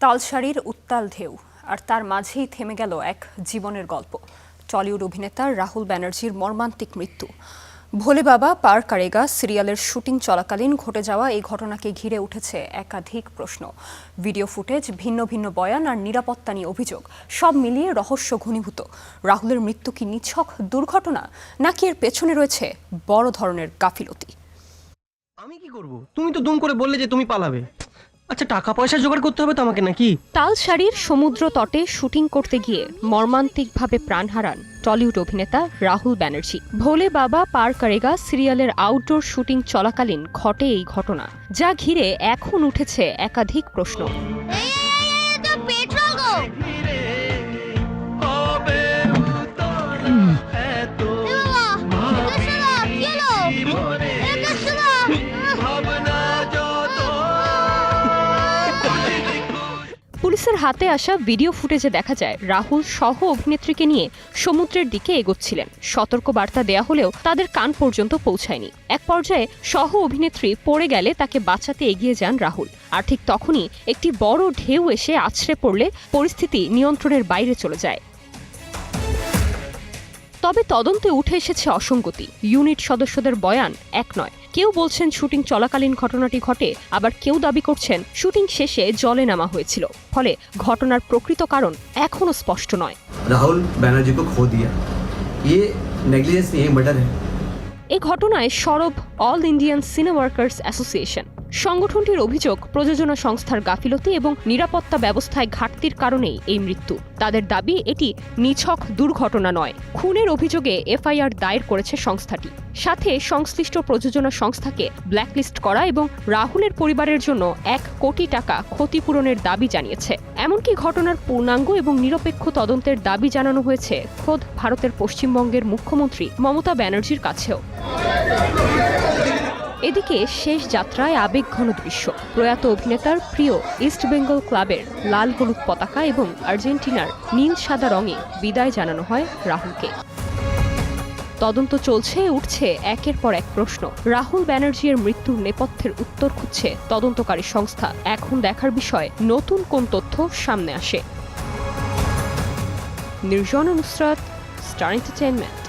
তালসারির উত্তাল ঢেউ আর তার মাঝেই থেমে গেল এক জীবনের গল্প। টলিউড অভিনেতা রাহুল ব্যানার্জির মর্মান্তিক মৃত্যু। ভোলে বাবা পার কারেগা সিরিয়ালের শুটিং চলাকালীন ঘটে যাওয়া এই ঘটনাকে ঘিরে উঠেছে একাধিক প্রশ্ন। ভিডিও ফুটেজ, ভিন্ন ভিন্ন বয়ান আর নিরাপত্তা নিয়ে অভিযোগ, সব মিলিয়ে রহস্য ঘনীভূত। রাহুলের মৃত্যু কি নিছক দুর্ঘটনা, নাকি এর পেছনে রয়েছে বড় ধরনের গাফিলতি? আমি কি করব? তুমি তো দুম করে বললে যে তুমি পালাবে। আচ্ছা, টাকা পয়সা জোগাড় করতে হবে তো আমাকে, নাকি? তালসারির সমুদ্র তটে শুটিং করতে গিয়ে মর্মান্তিকভাবে প্রাণ হারান টলিউড অভিনেতা রাহুল ব্যানার্জি। ভোলে বাবা পার কারেগা সিরিয়ালের আউটডোর শুটিং চলাকালীন ঘটে এই ঘটনা, যা ঘিরে এখন উঠেছে একাধিক প্রশ্ন। পুলিশের হাতে আসা ভিডিও ফুটেজে দেখা যায় রাহুল সহ অভিনেত্রীকে নিয়ে সমুদ্রের দিকে এগোচ্ছিলেন। সতর্ক বার্তা দেয়া হলেও তাদের কান পর্যন্ত পৌঁছায়নি। এক পর্যায়ে সহ অভিনেত্রী পড়ে গেলে তাকে বাঁচাতে এগিয়ে যান রাহুল। আর ঠিক তখনই একটি বড় ঢেউ এসে আছড়ে পড়লে পরিস্থিতি নিয়ন্ত্রণের বাইরে চলে যায়। তবে তদন্তে উঠে এসেছে অসঙ্গতি। ইউনিট সদস্যদের বয়ান এক নয়। কেউ বলছেন শুটিং চলাকালীন ঘটনাটি ঘটে, আবার কেউ দাবি করছেন শুটিং শেষে জলে নামা হয়েছিল। ফলে ঘটনার প্রকৃত কারণ এখনো স্পষ্ট নয়। রাহুল ব্যানার্জি কো খো দিয়া, ইয়ে নেগলিজেন্স নেই, মার্ডার হ্যায়। এই ঘটনায় সরব অল ইন্ডিয়ান সিনে ওয়ার্কার্স অ্যাসোসিয়েশন। সংগঠনটির অভিযোগ, প্রযোজনা সংস্থার গাফিলতি এবং নিরাপত্তা ব্যবস্থায় ঘাটতির কারণেই এই মৃত্যু। তাদের দাবি এটি নিছক দুর্ঘটনা নয়, খুনের অভিযোগে এফআইআর দায়ের করেছে সংস্থাটি। সাথে সংশ্লিষ্ট প্রযোজনা সংস্থাকে ব্ল্যাকলিস্ট করা এবং রাহুলের পরিবারের জন্য 1 কোটি টাকা ক্ষতিপূরণের দাবি জানিয়েছে। এমনকি ঘটনার পূর্ণাঙ্গ এবং নিরপেক্ষ তদন্তের দাবি জানানো হয়েছে খোদ ভারতের পশ্চিমবঙ্গের মুখ্যমন্ত্রী মমতা ব্যানার্জির কাছেও। এদিকে শেষ যাত্রায় আবেগঘন দৃশ্য। প্রয়াত অভিনেতার প্রিয় ইস্ট বেঙ্গল ক্লাবের লাল হলুদ পতাকা এবং আর্জেন্টিনার নীল সাদা রঙে বিদায় জানানো হয় রাহুলকে। তদন্ত চলছে, উঠছে একের পর এক প্রশ্ন। রাহুল ব্যানার্জির মৃত্যুর নেপথ্যের উত্তর খুঁজছে তদন্তকারী সংস্থা। এখন দেখার বিষয় নতুন কোন তথ্য সামনে আসে। Nirjona Nusrat, star entertainment.